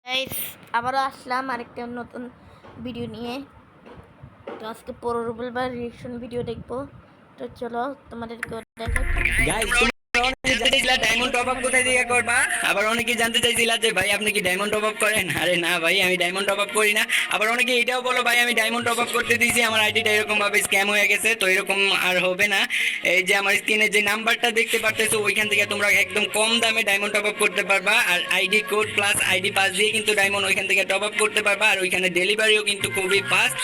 Guys আবারও আসলাম আরেকটা নতুন ভিডিও নিয়ে। তো আজকে পরোরবল বা রিঅ্যাকশন ভিডিও দেখবো। তো চলো তোমাদেরকে দেখাই। গাইস অনেকে জানতে চাইছিলা ডায়মন্ড টপ আপ কোথায় থেকে করবা, আবার অনেকে জানতে চাইছিলা যে ভাই আপনি কি ডায়মন্ড টপ আপ করেন। আরে না ভাই, আমি ডায়মন্ড টপ আপ করি না। আবার অনেকে এটাও বলো ভাই আমি ডায়মন্ড টপ আপ করতে দিয়েছি, আমার আইডিটা এরকম ভাবে স্ক্যাম হয়ে গেছে। তো এরকম আর হবে না। এই যে আমার স্ক্রিনে যে নাম্বারটা দেখতে পারতেছো ওইখান থেকে তোমরা একদম কম দামে ডায়মন্ড টপ আপ করতে পারবা। আর ID code plus ID pass দিয়ে কিন্তু ডায়মন্ড ওইখান থেকে টপ আপ করতে পারবা। আর ওইখানে ডেলিভারিও কিন্তু খুবই ফাস্ট।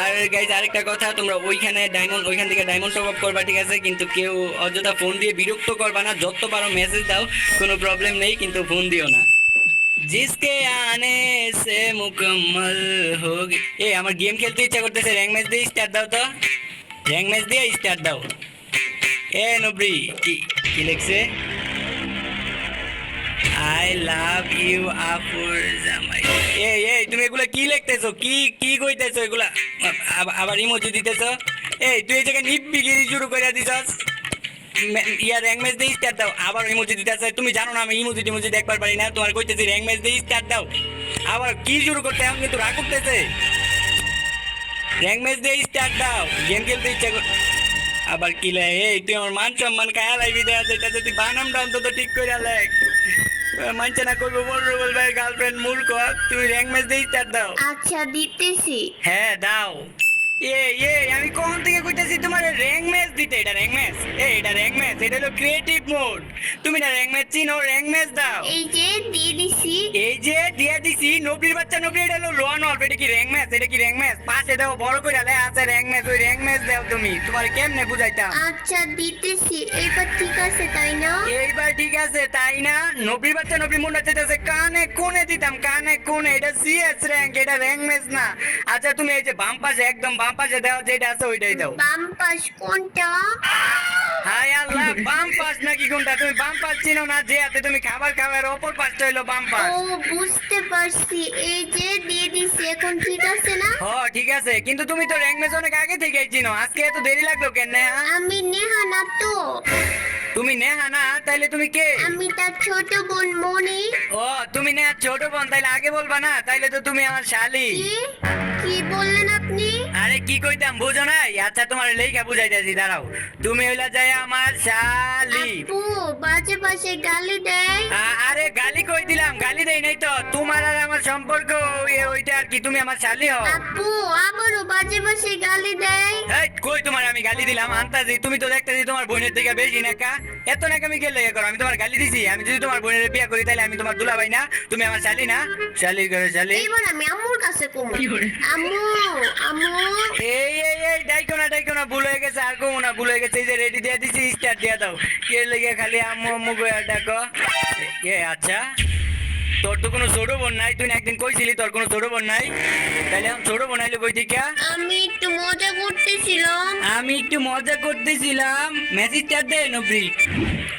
আর গাইজ আরেকটা কথা, তোমরা ওইখান থেকে ডায়মন্ড টপ আপ করবা, ঠিক আছে, কিন্তু কেউ অযথা ফোন দিয়ে বিরক্ত করবা না। যত পারো মেসেজ দাও, কোনো প্রবলেম নেই, কিন্তু ফোন দিও না। জিসকে আনে সে মুকম্মল হো এ আমার গেম খেলতে ইচ্ছা করতেছে, র্যাঙ্ক ম্যাচ দিয়ে স্টার্ট দাও তো, র্যাঙ্ক ম্যাচ দিয়ে স্টার্ট দাও। এ নবরি কি কি লিখছে? আই লাভ ইউ আফুর জামাই। এই তুমি এগুলা কি লিখতেছো? কি কি কইতেছো এগুলা? আবার ইমোজি দিতেছো? এই তুই এই জায়গায় নিব্বিগিরি শুরু করে দিছস। ইয়া র্যাঙ্ক ম্যাচ দিয়ে স্টার্ট দাও, আবার ইমোজি দিতেছে। তুমি জানো না আমি ইমোজি টিমোজি দেখবার পারি না, তোমার কইতেছি র্যাঙ্ক ম্যাচ দিয়ে স্টার্ট দাও। আবার কি শুরু করতে এখন কিন্তু রাগ করতেছে। র্যাঙ্ক ম্যাচ দিয়ে স্টার্ট দাও, গেম খেলতে ইচ্ছা কর। আবার কি লে? এই তুই আমার মান সম্মান কায়া লাইবি দেয়া, এটা যদি বানামটা অন্তত ঠিক করে লেখ। মানছে না করবো বলবো ভাই গার্লফ্রেন্ড মূর্খ। তুমি র্যাঙ্ক ম্যাচ দিয়ে স্টার্ট দাও। আচ্ছা দিতেছি। হ্যাঁ দাও। আমি কখন থেকে কইতাছি তোমার র্যাঙ্ক ম্যাচ দিতে। এটা র্যাঙ্ক ম্যাচ? এটা র্যাঙ্ক ম্যাচ, এটা হলো ক্রিয়েটিভ মোড। তুমি না র্যাঙ্ক ম্যাচ চিনো, র্যাঙ্ক ম্যাচ দাও। এই যে দিয়ে দিছি। এই যে দিয়ে দিছি, নবীর বাচ্চা নবী, এটা হলো লোয়ান অল্প। এটা কি র্যাঙ্ক ম্যাচ? এটা কি র্যাঙ্ক ম্যাচ? পাশে দাও বড় করে লে আছে র্যাঙ্ক ম্যাচ, ওই র্যাঙ্ক ম্যাচ দাও। তুমি তোমার কেমনে বুঝাইতাম? আচ্ছা দিতেছি, এবার ঠিক আছে তাই না? এইবার ঠিক আছে তাই না? নবীর বাচ্চা নবী মনে হচ্ছে কানে কোণে দিতাম, কানে কোণে। এটা সিএস র্যাঙ্ক, এটা র্যাঙ্ক ম্যাচ না। আচ্ছা তুমি এই যে বাম পাশে, একদম বাম পাশে দাও, যেটা আছে ওইটাই দাও। বাম পাশ কোনটা? হায় আল্লাহ, বাম পাশ নাকি কোনটা? তুমি বাম পাশ চিনো না? যে হাতে তুমি খাবার খাবার অপর পাশটা হইলো বাম পাশ। ও বুঝতে পারছি, এই যে দিয়ে দিছি, এখন ঠিক আছে না? ঠিক আছে, কিন্তু তুমি তো র্যাঙ্ক ম্যাচ অনেক আগে থেকেই চিনো, আজকে এত দেরি লাগলো কেন? আমি নেহা না তো। তুমি নেহা না? তাইলে তুমি কে? আমি তার ছোট বোন মনি। ও তুমি নেহা ছোট বোন, তাইলে আগে বলবা না? তাইলে তো তুমি আমার শালি। কি কি বললেন আপনি? আরে কি কইতাম বুঝো নাই? আচ্ছা তোমার লেখা বুঝাইতেছি, দাঁড়াও। তুমি হইলা যায় আমার শালি। আপু বাজে বাজে গালি দেয়। আরে গালি কই দিলাম? গালি দেই নাই তো। তোমার আর আমার সম্পর্ক ওইটা আর কি, তুমি আমার শালি হও। আপু আবারও বাজে বাজে গালি দেয়। এই কই তোমার আমি গালি দিলাম? আন্তাজি তুমি তো দেখতেছি তোমার বোনের থেকে বেশি নাকা। এত নাকা আমি কে লেগে করো? আমি তোমার গালি দিছি? আমি যদি তোমার বোনের বিয়ে করি তাহলে আমি তোমার দুলাভাই না? তুমি আমার শালি না? শালি করে শালি। এইবার আমি আম্মুর কাছে কমু। আম্মু আম্মু এই ডাইকো না, ভুল হয়ে গেছে। আর কমু না, ভুল হয়ে গেছে। এই যে রেডি দিয়ে দিছি, স্টার্ট দিয়ে দাও। কে লেগে খালি আম্মু আম্মু করে ডাকো? আচ্ছা তোর তো কোনো ছোট বোন নাই? তুই একদিন কইছিলি তোর কোনো ছোট বোন নাই, তাহলে এখন ছোট বোন আইলো কই থেকে? আমি একটু মজা করতেছিলাম। আমি একটু মজা করতেছিলাম। মেসেজটা দে নবরি।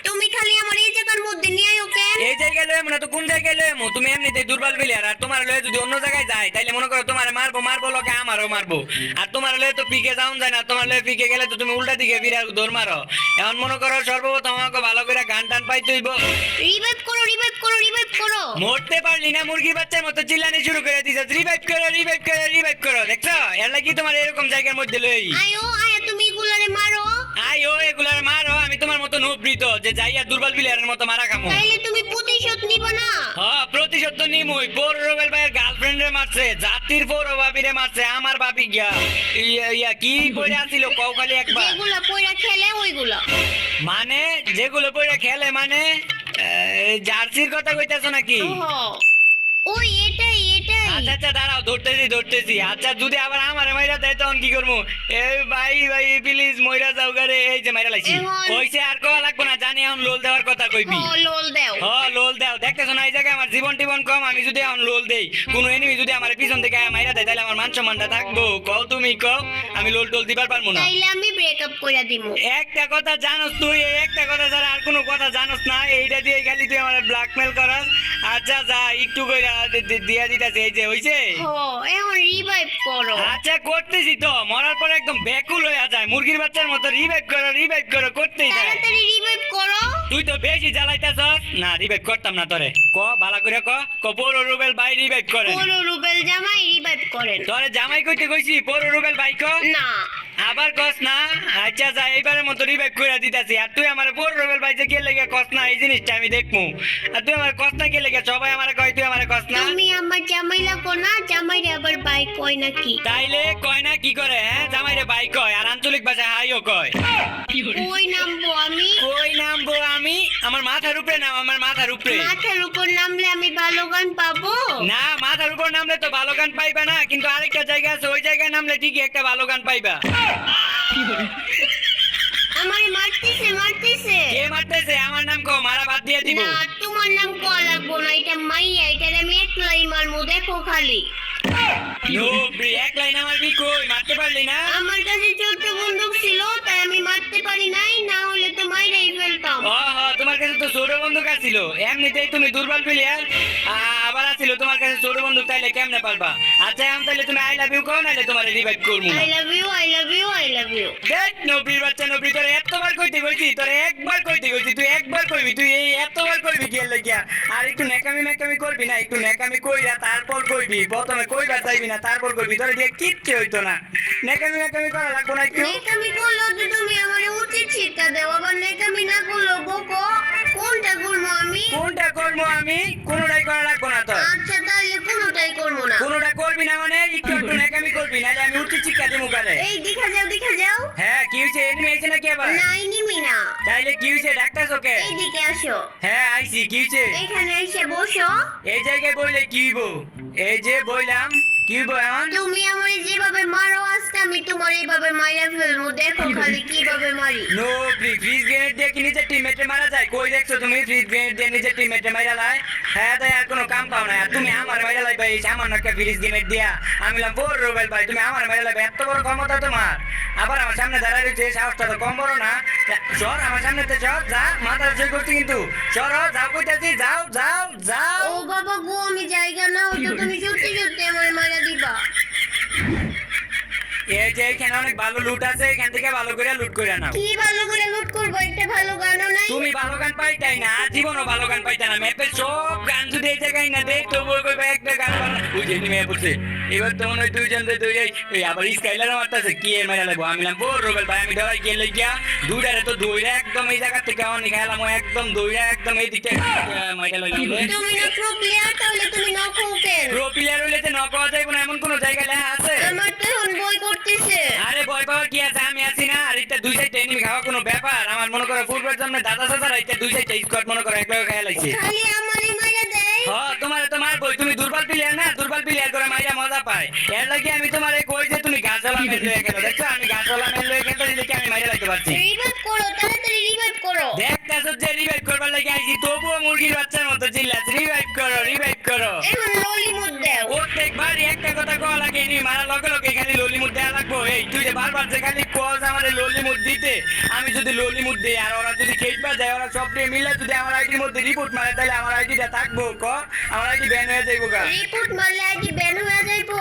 তুমি খালি আমার এই জায়গার মধ্যে নিয়ে আইও কেন? এই জায়গায় লয়ে না তো কোন জায়গায় লয়ে? তুমি এমনিতেই দুর্বল প্লেয়ার, আর তোমার লয়ে যদি অন্য জায়গায় যায় তাইলে মনে করো তোমার মারবো লোকে আমারও মারবো। আর তোমার লয়ে তো পিকে যাওন যায় না, তোমার লয়ে পিকে গেলে তো তুমি উল্টা দিকে ফিরে দৌড় মারো। এখন মনে করো সর্বপ্রথম আমাকে ভালো করে গান টান পাইতে হইব। রিভাইভ করো রিভাইভ করো রিভাইভ করো। মরতে পারলি না, মুরগি বাচ্চার মতো চিল্লানি শুরু করে দিছ। রিভাইভ করো রিভাইভ করো রিভাইভ করো, দেখছো? এর লাগি তোমার এরকম জায়গার মধ্যে লই। আয়ো আয়া তুমি এগুলারে মারো। আইও এগুলার মারো, আমি তোমার মতো নবৃত যে যাইয়া দুর্বল প্লেয়ারের মতো মারা খামো। তাইলে তুমি প্রতিশোধ নিবা না? প্রতিশোধ তো নিমুই। পৌর রবেল ভাইয়ের গার্লফ্রেন্ড রে মারছে, জাতির পৌর ভাবিরে মারছে, আমার ভাবি গিয়া ইয়া কি পড়ে আসিল কও খালি একবার। যেগুলা পয়রা খেলে ওইগুলা। মানে যেগুলো পড়ে খেলে মানে জার্সির কথা কইতাছো নাকি? ওই এটাই এটাই। আচ্ছা দাঁড়াও, ধরতেছি। আচ্ছা যদি আবার আমারে মাইরা দেয় তখন কি করবো? এই ভাই প্লিজ মইরা যাও গারে। এই যে মাইরা লাইছি, কইছে আর কোয়া লাগবো না, জানি এখন লোল দেওয়ার কথা কইবি। লোল দাও। লোল দাও। দেখতেছো না এই জায়গায় আমার জীবন টিবন কম, আমি যদি এখন লোল দেই, কোন এনিমি যদি আমার পিছন থেকে মাইরা দেয় তাহলে আমার মান সম্মানটা থাকবো? কও তুমি কও, আমি লোল টোল দিবার পারবো না। তাইলে আমি ব্রেকআপ কইরা দিমু। একটা কথা জানোস তুই, এই একটা কথা ছাড়া আর কোনো কথা জানোস না? এইটা দিয়ে খালি তুই আমার ব্ল্যাকমেল করাস। আচ্ছা যা একটু কইরা দিয়া দিতাছে। এই যে হইছে, এখন রিভাইভ করো। আচ্ছা করতেছি তো। মরার পর একদম ব্যাকুল হয়ে যায় মুরগির বাচ্চার মতো। রিভাইভ করো করতেই থাকে। তাড়াতাড়ি রিভাইভ করো। তুই তো বেশি জ্বালাইতাছস না রিভাইভ করতাম না তোরে ক বালা করে ক পরো রুবেল ভাই রিভাইভ করে পুরো রুবেল জামাই রিভাইভ করেন। তোরে জামাই কইতে কইছি পরো রুবেল ভাই ক না আবার কস না আচ্ছা যা এইবারের মতো রিভাইভ করে দিতাছি আর তুই আমার পরো রুবেল ভাই যে কে লেগে কস না এই জিনিসটা আমি দেখমু আর তুই আমার কস না কে লেগে সবাই আমার কয় তুই আমার কস না তুমি আমার জামাই লাগো না, জামাই আবার বাই কয় নাকি? তাইলে কয় না কি করে হ্যাঁ জামাই রে ভাই কয় আর আঞ্চলিক ভাষায় হাইও কয় কই নামবো আমি? কই নামবো আমি আমার মাথার উপরে নাম আমার মাথার উপরে মাথার উপর নামলে আমি ভালো গান পাবো? না মাথার উপর নামলে তো ভালো গান পাইবা না কিন্তু আরেকটা জায়গা আছে ওই জায়গায় নামলে ঠিকই একটা ভালো গান পাইবা আমারে মারতেছে মারতেছে। কে মারতেছে আমার নাম কো মারা বাদ দিয়ে দিব না তোমার নাম কয়া লাগবো না, এটা মাইয়া, এটা আমি একলাই মারমু, দেখো খালি। নোবরি এক লাইন আমার বি কই মারতে পারলি না আমার কাছে ছোট্ট বন্দুক ছিল তাই আমি মারতে পারি নাই, না হলে তো মাইরাই ফেলতাম। ওহো তোমার কাছে তো ছোট বন্দুক আছিল এমনিতেই তুমি দুর্বল প্লেয়ার আবার আছিল তোমার কাছে ছোট বন্দুক তাইলে কেমনে পারবা আচ্ছা আমি তাইলে তুমি আই লাভ ইউ কও নাইলে তোমার রিভাইভ করবো না I love you I love you I love you. দেখ নবীর বাচ্চা নবী তোরে এতবার কইতে কইছি তোরে একবার কইতে কইছি তুই একবার কইবি তুই এই এতবার কইবি কি লাগিয়া আর একটু নেকামি মেকামি করবি না একটু নেকামি কইরা তারপর কইবি প্রথমে কইবা চাইবি না তারপর কইবি তোরে দিয়ে কিচ্ছু হইতো না নেকামি মেকামি করা লাগবো না একটু নেকামি করলো তো তুমি আমার উচিত শিক্ষা দাও, আবার নেকামি না করলো বকো। কোনটা করবো আমি? কোনটা করবো আমি কোনোটাই করা লাগবো না তোর আচ্ছা তাহলে কোনোটাই করবো না। কোনোটা করবি না মানে একটু একটু নেকামি করবি নাহলে আমি উচিত শিক্ষা দেবো কারে এই দেখা যাও দেখা যাও। হ্যাঁ কি হয়েছে এনিমি আইছে নাকি আবার নাই নিমি না। তাইলে কি হয়েছে ডাক্তার ওকে এইদিকে আসো, হ্যাঁ আইছি কি হয়েছে এখানে এসে বসো। এই জায়গায় বললে কি হইব এই যে বললাম কি হইব এখন তুমি আমার যেভাবে মারো আজকে আমি তোমার এইভাবে মাইরা ফেলবো, দেখো খালি কিভাবে মারি। নো ফ্রিজ গ্রেনেড দিয়ে কি নিজের টিমমেটে মারা যায় কই দেখছো তুমি ফ্রিজ গ্রেনেড দিয়ে নিজের টিমমেটে মারা লাই হ্যাঁ তাই আর কোনো কাম পাও না আর তুমি আমার মারা লাই ভাই সামান্য একটা ফ্রিজ গ্রেনেড দিয়া আমি বললাম বড় রোবেল ভাই তুমি আমার মারা লাই এত বড় ক্ষমতা তোমার আবার আমার সামনে দাঁড়ায় রয়েছে সাহসটা তো কম বড় না চর আমার সামনে তো চর যা মাথা জয় করছি কিন্তু চর যাও কইতাছি যাও যাও যাও ও বাবা গো আমি জায়গা না হয়তো তুমি সত্যি সত্যি আমার মারা দিবা। এই যে এখানে অনেক ভালো লুট আছে এখান থেকে ভালো করে লুট করে নাও কি ভালো করে লুট করবো, একটা ভালো গানও নাই। তুমি ভালো গান পাইতাই না জীবনও ভালো গান পাইতা না ম্যাপে সব গান যদি এই জায়গায় না দেখ তবু কইবা একটা গান বুঝে নি মেয়ে পড়ছে এবার তো মনে হয় দুইজন দুই এই আবার স্কাইলার মারতাছে কি এর মেলা লাগবো আমি নাম বড় রোবেল ভাই আমি ধরাই গেলে গিয়া দুইটারে তো দৌড়া একদম এই জায়গা থেকে অনেক গেলাম একদম দৌড়া একদম এই দিকে মাইটা লইলাম তুমি না প্রো প্লেয়ার তাহলে তুমি নকো কেন? প্রো প্লেয়ার হইলে যে নক হওয়া যায় কোনো এমন কোনো জায়গা লেখা আছে আমার তো এখন বই করতেছে। আরে ভয় পাওয়ার কি আছে আমি আছি না আর এটা দুই সাইড এনিমি খাওয়া কোনো ব্যাপার আমার মনে করো ফুটবল সামনে দাদা দাদা এটা দুই সাইড স্কোয়াড মনে করো একলা খেলা লাগছে খালি আমারই মাইরা দেয়। হ্যাঁ তোমার তো মারবই তুমি দুর্বল প্লেয়ার না দুর্বল প্লেয়ার করে মাইরা মজা পায় এর লাগি আমি তোমারে কই যে তুমি গাছলা মেল লয়ে গেল দেখছো আমি গাছলা মেল লয়ে গেল দেখি আমি মাইরা লাগতে পারছি রিভাইভ করো তাড়াতাড়ি রিভাইভ করো। দেখতাছো যে রিভাইভ করবার লাগি আইছি তবুও মুরগির বাচ্চার মতো চিল্লাছ রিভাইভ করো এখন ললি মুদ দাও। প্রত্যেকবারই একটা কথা কওয়া লাগে নি মারা লগে লগে খালি ললিমুদ দেয়া লাগবো এই তুই যে বারবার যে খালি কজ আমারে ললিমুদ দিতে আমি যদি ললিমুদ দেই আর ওরা যদি খেইবা যায় ওরা সব দিয়ে মিলে যদি আমার আইডির মধ্যে রিপোর্ট মারে তাহলে আমার আইডিটা থাকবো ক আমার আইডি ব্যান হয়ে যাইবো গা রিপোর্ট মারলে আইডি ব্যান হয়ে যাইবো।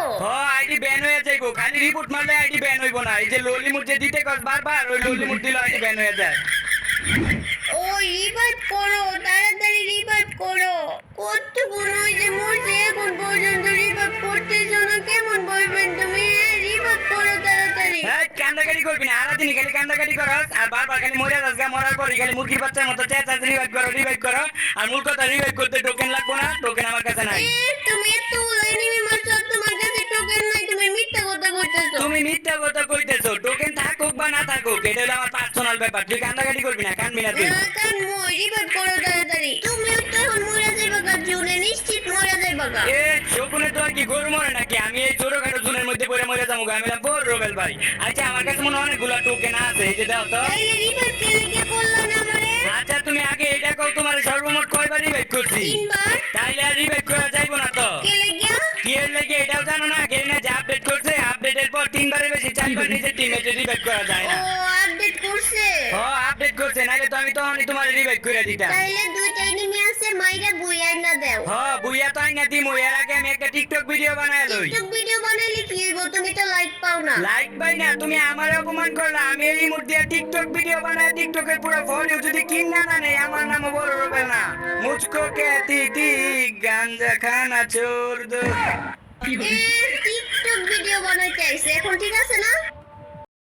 আইডি ব্যান হয়ে যাইবো খালি রিপোর্ট মারলে আইডি ব্যান হইবো না এই যে ললিমুদ যে দিতে কস বারবার ওই ললিমুদ দিলে আইডি ব্যান হয়ে যায় ও রিভাইভ করো তাড়াতাড়ি রিভাইভ করো। কত গুণ ওই যে মরছে এখন পর্যন্ত রিভাইভ করতেছো না, কেমন বলবেন তুমি? রিভাইভ করো তাড়াতাড়ি। হ্যাঁ কান্দাকাটি করবি না আর দিন খালি কান্দাকাটি করস আর বারবার খালি মরে যাস গা মরার পর খালি মুরগির বাচ্চার মতো চেঁচাস রিভাইভ করো আর মূল কথা রিভাইভ করতে টোকেন লাগবো না টোকেন আমার কাছে নাই তুমি এত এনিমি মারছো তোমার কাছে টোকেন নাই, তুমি মিথ্যা কথা কইতেছো। তুমি মিথ্যা কথা কইতেছো টোকেন থাকুক বা না থাকুক এটা হলো আমার পার্সোনাল ব্যাপার তুই কান্দাকাটি করবি না কানবি না তুই না কান মই রিভাইভ করো তাড়াতাড়ি। তুমিও তো এখন মরে যাইবা গা, জুনে নিশ্চিত মরে যাইবা গা। এ শকুনে তো আর কি গরু মরে নাকি আমি এই ছোটখাটো জুনের মধ্যে পড়ে মরে যাবো আমি বল রোবেল ভাই আচ্ছা আমার কাছে মনে হয় অনেকগুলো টোকেন আছে এই যে দাও তো তাইলে রিভাইভ কে করলো না আমারে? আচ্ছা তুমি আগে এটা কও তোমার সর্বমোট কয়বার রিভাইভ করছি তিনবার। তাইলে আর রিভাইভ করা যাইবো না তো কে লাগিয়া? কি এর লাগে এটাও জানো না গেরিনা যে আপডেট করছে আপডেটের পর তিনবারের বেশি চারবার নিজের টিমমেটে রিভাইভ করা যায় ও না আপডেট করছে। ও আপডেট করছে নাহলে তো আমি তখনই তোমার রিভাইভ করে দিতাম তাইলে দুইটা এনিমি আছে মাইরা বুইয়াই না দাও। বুইয়া তো আইনা দিমু, এর আগে আমি একটা টিকটক ভিডিও বানায় লই। টিকটক ভিডিও বানাইলে কি হইব? তুমি তো লাইক পাও না। লাইক ভাই না, তুমি আমার অপমান করলা। আমি এই মুহূর্তে টিকটক ভিডিও বানায় টিকটকের পুরো ফলোও যদি কিনা না নেই, আমার নাম বড় রবে না। মুঝকো कहती थी গাঞ্জা খানা छोड़ दो। টিকটক ভিডিও বানাইতে আইছে, এখন ঠিক আছে